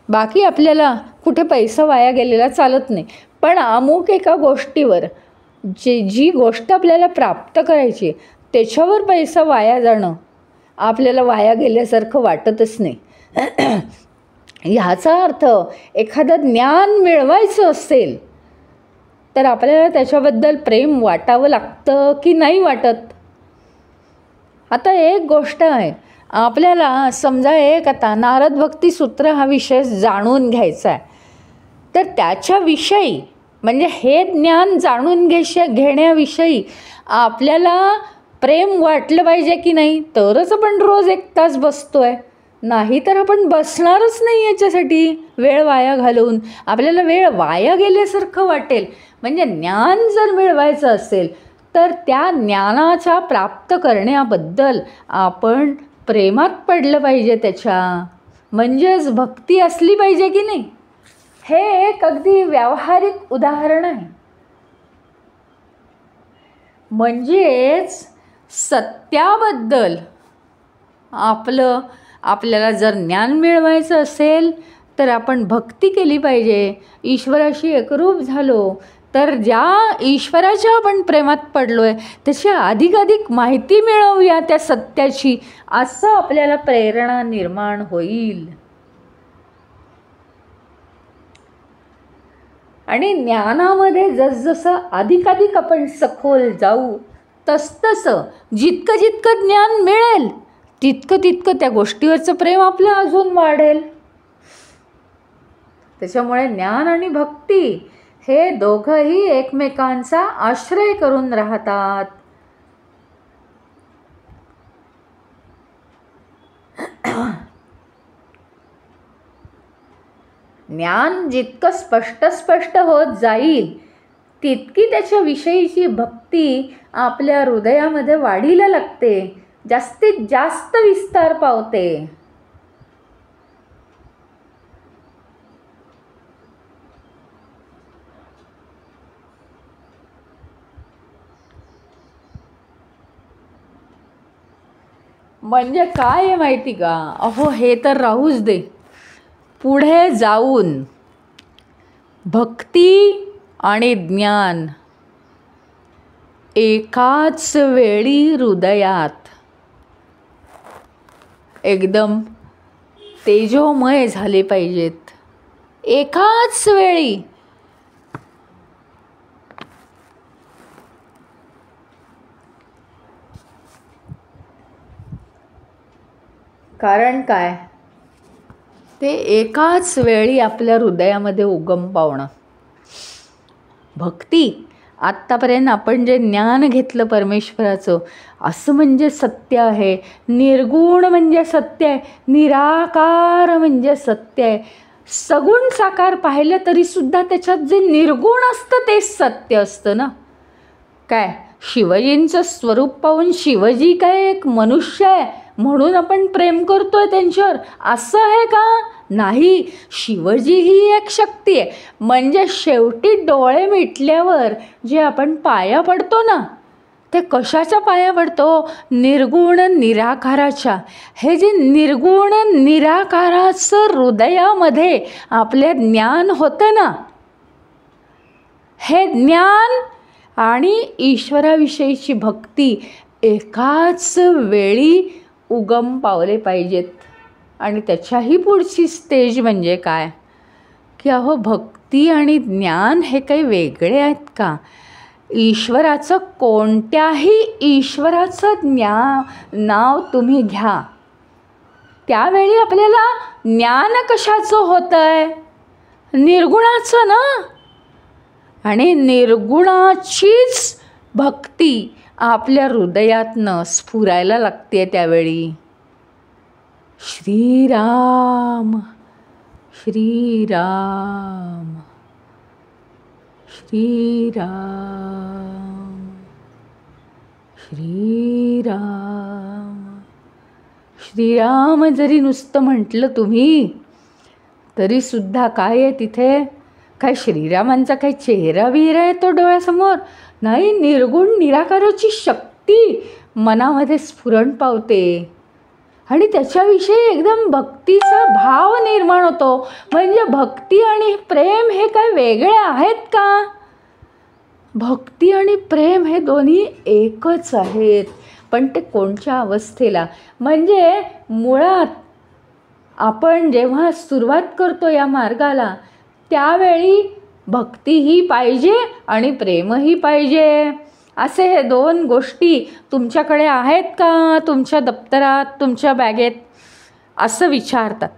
[SPEAKER 1] बाकी आपल्याला कुठे पैसा वाया गेलेला चालत नाही, पण अमुक एका गोष्टीवर जी गोष्ट आपल्याला प्राप्त करायची त्याच्यावर पैसा वाया जाणं आपल्याला वाया गेल्यासारखं वाटतच नाही. ह्याचा अर्थ एखादं ज्ञान मिळवायचं असेल तर आपल्याला त्याच्याबद्दल प्रेम वाटावं लागतं की नाही वाटत? आता एक गोष्ट आहे, आपल्याला समजा एक आता नारद भक्ती सूत्र हा विषय जाणून घ्यायचा आहे, तर त्याच्याविषयी म्हणजे हे ज्ञान जाणून घेण्याविषयी आपल्याला प्रेम वाटलं पाहिजे की नाही, तरच आपण रोज 1 तास बसतो आहे. नाही तर आपण बसणारच नाही याच्यासाठी वेळ वाया घालवून. आपल्याला वेळ वाया गेल्यासारखं वाटेल. म्हणजे ज्ञान जर मिळवायचं असेल तर त्या ज्ञानाच्या प्राप्त करण्याबद्दल आपण प्रेमात पडलं पाहिजे त्याच्या, म्हणजेच भक्ती असली पाहिजे की नाही. हे एक अगदी व्यावहारिक उदाहरण आहे. म्हणजेच सत्याबद्दल आपल्याला जर ज्ञान मिळवायचं असेल तर आपण भक्ती केली पाहिजे. ईश्वराशी एकरूप झालो तर ज्या ईश्वराच्या आपण प्रेमात पडलो आहे त्याची अधिकाधिक माहिती मिळवूया त्या सत्याची, असं आपल्याला प्रेरणा निर्माण होईल. आणि ज्ञानामध्ये जसजसं अधिकाधिक आपण सखोल जाऊ तसतसं जितकं ज्ञान मिळेल तितकं त्या गोष्टीवरचं प्रेम आपलं अजून वाढेल. त्याच्यामुळे ज्ञान आणि भक्ती हे दोघंही एकमेकांचा आश्रय करून राहतात. ज्ञान जितकं स्पष्ट होत जाईल तितकी त्याच्याविषयीची भक्ती आपल्या हृदयामध्ये वाढीला लागते, जास्तीत जास्त विस्तार पावते. म्हणजे काय आहे माहिती का? अहो हे तर राहूच दे, पुढे जाऊन भक्ती आणि ज्ञान एकाच वेळी हृदयात एकदम तेजोमय झाले पाहिजेत. एकाच वेळी. कारण काय? ते एकाच वेळी आपल्या हृदयामध्ये उगम पावणं. भक्ती आत्तापर्यंत आपण जे ज्ञान घेतलं परमेश्वराचं, असं म्हणजे सत्य आहे, निर्गुण म्हणजे सत्य आहे, निराकार म्हणजे सत्य आहे. सगुण साकार पाहिलं तरीसुद्धा त्याच्यात जे निर्गुण असतं तेच सत्य असतं ना. काय शिवजींचं स्वरूप पाहून शिवजी काय एक मनुष्य आहे म्हणून आपण प्रेम करतोय त्यांच्यावर, असं आहे का? नाही. शिवजी ही एक शक्ती आहे. म्हणजे शेवटी डोळे मिटल्यावर जे आपण पाया पडतो ना ते कशाच्या पाया पडतो? निर्गुण निराकाराच्या. हे जे निर्गुण निराकाराचं हृदयामध्ये आपले ज्ञान होतं ना, हे ज्ञान आणि ईश्वराविषयीची भक्ती एकाच वेळी उगम पावले पाहिजेत. आणि त्याच्याही पुढची स्टेज म्हणजे काय की अहो, भक्ती आणि ज्ञान हे काही वेगळे आहेत का? ईश्वराचं, कोणत्याही ईश्वराचं नाव तुम्ही घ्या, त्यावेळी आपल्याला ज्ञान कशाचं होतं आहे? निर्गुणाचं ना. आणि निर्गुणाचीच भक्ती आपल्या हृदयातनं स्फुरायला लागते त्यावेळी. श्रीराम श्रीराम श्रीराम श्रीराम श्रीराम जरी नुसतं म्हटलं तुम्ही तरीसुद्धा काय आहे तिथे? काय श्रीरामांचा काही चेहरा बिहरा आहे तो डोळ्यासमोर? नाही, निर्गुण निराकाराची शक्ती मनामध्ये स्फुरण पावते आणि त्याच्याविषयी एकदम भक्तीचा भाव निर्माण होतो. म्हणजे भक्ती आणि प्रेम हे काय वेगळे आहेत का? भक्ती आणि प्रेम हे दोन्ही एकच आहेत. पण ते कोणत्या अवस्थेला? म्हणजे मुळात आपण जेव्हा सुरुवात करतो या मार्गाला, त्यावेळी भक्तीही पाहिजे आणि प्रेमही पाहिजे. असे हे दोन गोष्टी तुमच्याकडे आहेत का? तुमच्या दप्तरात, तुमच्या बॅगेत? असं विचारतात.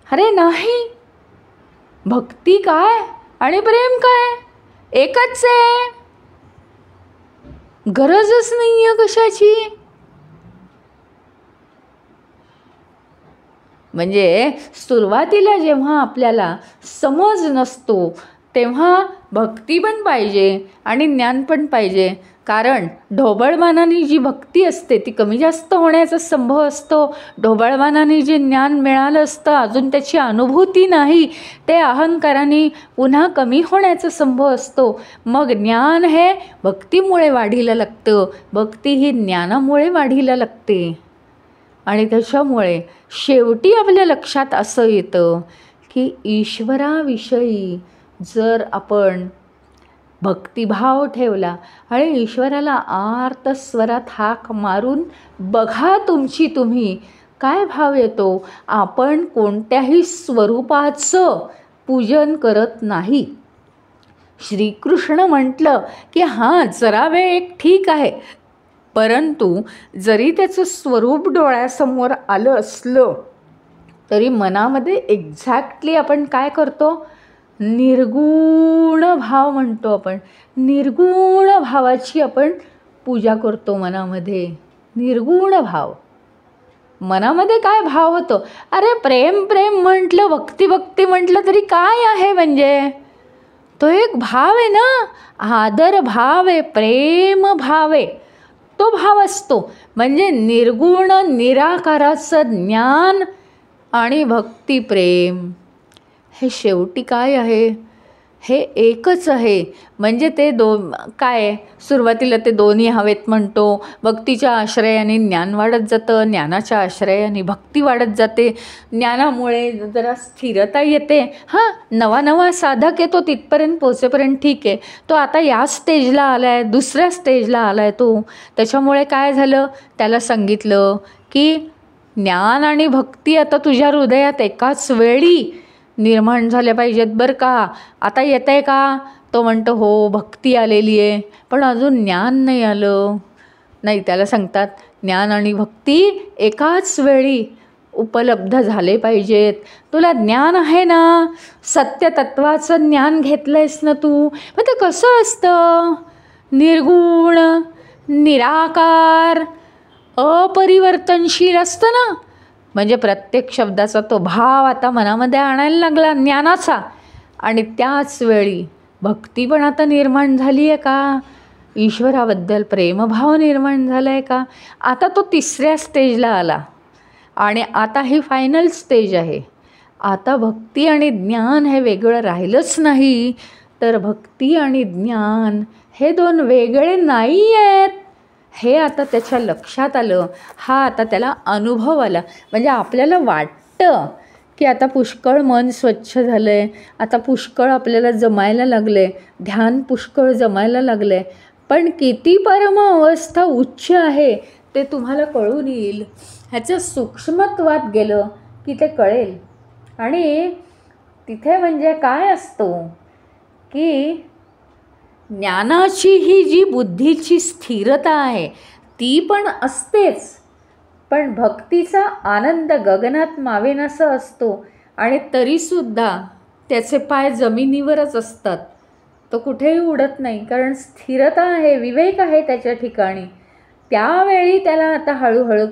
[SPEAKER 1] अरे नाही, भक्ती काय आणि प्रेम काय एकच आहे. गरजच नाही आहे कशाची. म्हणजे सुरुवातीला जेव्हा आपल्याला समज नसतो तेव्हा भक्ती पण पाहिजे आणि ज्ञान पण पाहिजे. कारण ढोबळमानाने जी भक्ती असते ती कमी जास्त होण्याचा संभव असतो. ढोबळमानाने जे ज्ञान मिळालं असतं अजून त्याची अनुभूती नाही, ते अहंकाराने पुन्हा कमी होण्याचा संभव असतो. मग ज्ञान हे भक्तीमुळे वाढीला लागतं, भक्ती ही ज्ञानामुळे वाढीला लागते. आणि त्याच्यामुळे शेवटी आपल्या लक्षात असं येतं की ईश्वराविषयी जर आपण भक्तिभाव ठेवला आणि ईश्वराला आर्त स्वरात हाक मारून बघा तुम्ही काय भाव येतो. आपण कोणत्याही स्वरूपाचं पूजन करत नाही. श्रीकृष्ण म्हटलं की हां, जरा वेळ एक ठीक आहे, परंतु जरी त्याचं स्वरूप डोळ्यासमोर आलं असलं तरी मनामध्ये एक्झॅक्टली आपण काय करतो? निर्गुण भाव म्हणतो आपण. निर्गुण भावाची आपण पूजा करतो मनामध्ये. निर्गुण भाव. मनामध्ये काय भाव होतो? अरे प्रेम प्रेम म्हटलं, भक्ती भक्ती म्हटलं तरी काय आहे? म्हणजे तो एक भाव आहे ना, आदर भाव आहे, प्रेम भाव आहे, तो भाव असतो. म्हणजे निर्गुण निराकाराचं ज्ञान आणि भक्ती प्रेम हे शेवटी काय आहे? हे एकच आहे. म्हणजे ते काय सुरुवातीला ते दोन्ही हवेत म्हणतो. भक्तीच्या आश्रयाने ज्ञान वाढत जातं, ज्ञानाच्या आश्रयाने भक्ती वाढत जाते. ज्ञानामुळे जरा स्थिरता येते. हां, नवा साधक येतो तिथपर्यंत पोचेपर्यंत ठीक आहे. तो आता या स्टेजला आला आहे, दुसऱ्या स्टेजला आला आहे तो. त्याच्यामुळे काय झालं? त्याला सांगितलं की ज्ञान आणि भक्ती आता तुझ्या हृदयात एकाच वेळी निर्माण झाल्या पाहिजेत बरं का. आता येत आहे का? तो म्हणतो हो, भक्ती आलेली आहे पण अजून ज्ञान नाही आलं. नाही, त्याला सांगतात ज्ञान आणि भक्ती एकाच वेळी उपलब्ध झाले पाहिजेत. तुला ज्ञान आहे ना, सत्यतत्वाचं ज्ञान घेतलं आहेस ना तू. मग ते कसं असतं? निर्गुण निराकार अपरिवर्तनशील असतं ना. म्हणजे प्रत्येक शब्दाचा तो भाव आता मनामध्ये आणायला लागला ज्ञानाचा. आणि त्याच वेळी भक्ती पण आता निर्माण झाली आहे का? ईश्वराबद्दल प्रेमभाव निर्माण झाला आहे का? आता तो तिसऱ्या स्टेजला आला आणि आता ही फायनल स्टेज आहे. आता भक्ती आणि ज्ञान हे वेगळं राहिलंच नाही, तर भक्ती आणि ज्ञान हे दोन वेगळे नाही आहेत. हे आता त्याच्या लक्षात आलं. हा आता त्याला अनुभव आला. म्हणजे आपल्याला वाटतं की आता पुष्कळ मन स्वच्छ झालं आहे, आता पुष्कळ आपल्याला जमायला लागलं आहे, ध्यान पुष्कळ जमायला लागलं आहे. पण किती परम अवस्था उच्च आहे ते तुम्हाला कळून येईल. ह्याचं सूक्ष्मत्वात गेलं की ते कळेल. आणि तिथे म्हणजे काय असतो की ज्ञानाची ही जी बुद्धीची स्थिरता आहे ती पण असतेच, पण भक्तीचा आनंद गगनात मावेनासा असतो. आणि तरीसुद्धा त्याचे पाय जमिनीवरच असतात. तो कुठेही उडत नाही, कारण स्थिरता आहे, विवेक आहे त्याच्या ठिकाणी. त्यावेळी त्याला आता हळूहळू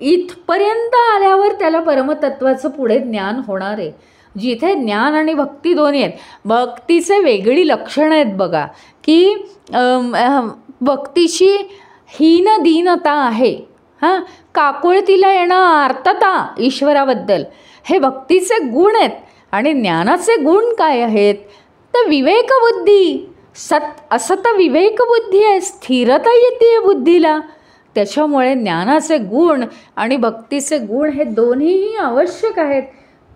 [SPEAKER 1] इथपर्यंत आल्यावर त्याला परमतत्वाचं पुढे ज्ञान होणार आहे. जिथे ज्ञान आणि भक्ती दोन्ही आहेत. भक्तीचे वेगळी लक्षणं आहेत बघा, की भक्तीची हीन दीनता आहे, हां, काकुळतीला येणं आर्तता ईश्वराबद्दल, हे भक्तीचे गुण आहेत. आणि ज्ञानाचे गुण काय आहेत? तर विवेकबुद्धी, असत विवेकबुद्धी आहे, स्थिरता येते बुद्धीला. त्याच्यामुळे ज्ञानाचे गुण आणि भक्तीचे गुण हे दोन्हीही आवश्यक आहेत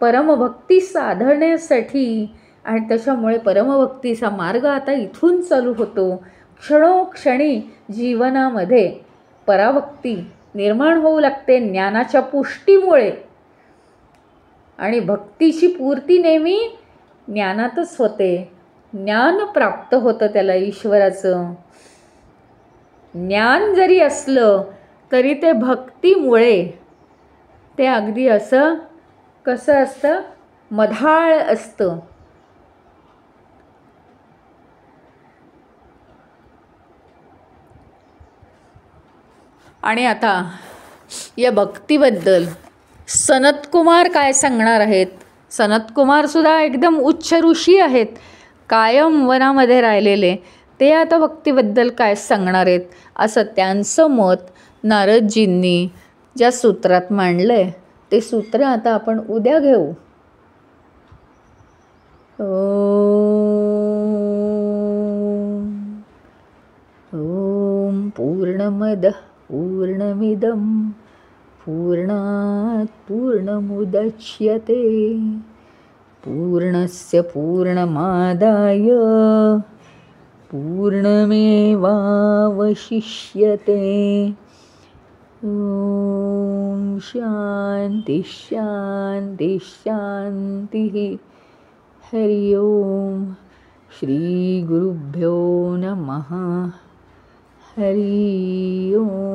[SPEAKER 1] परमभक्ती साधण्यासाठी. आणि त्याच्यामुळे परमभक्तीचा मार्ग आता इथून चालू होतो. क्षणोक्षणी जीवनामध्ये पराभक्ती निर्माण होऊ लागते ज्ञानाच्या पुष्टीमुळे. आणि भक्तीची पूर्ती नेहमी ज्ञानातच होते. ज्ञान प्राप्त होतं त्याला ईश्वराचं. ज्ञान जरी असलं तरी ते भक्तीमुळे ते अगदी असं कसं असतं, मधाळ असतं. आणि आता या भक्तीबद्दल सनतकुमार काय सांगणार आहेत? सनतकुमारसुद्धा एकदम उच्च ऋषी आहेत, कायम वनामध्ये राहिलेले. ते आता भक्तीबद्दल काय सांगणार आहेत असं त्यांचं मत नारदजींनी ज्या सूत्रात मांडलं आहे ते सूत्र आता आपण उद्या घेऊ. ओम पूर्णमदः पूर्णमिदं पूर्णात् पूर्णमुदच्यते पूर्णस्य पूर्णमादाय पूर्णमेवावशिष्यते. ओम शांति शांति शांतिः. हरि ओम. श्री गुरुभ्यो नमः. हरि ओम.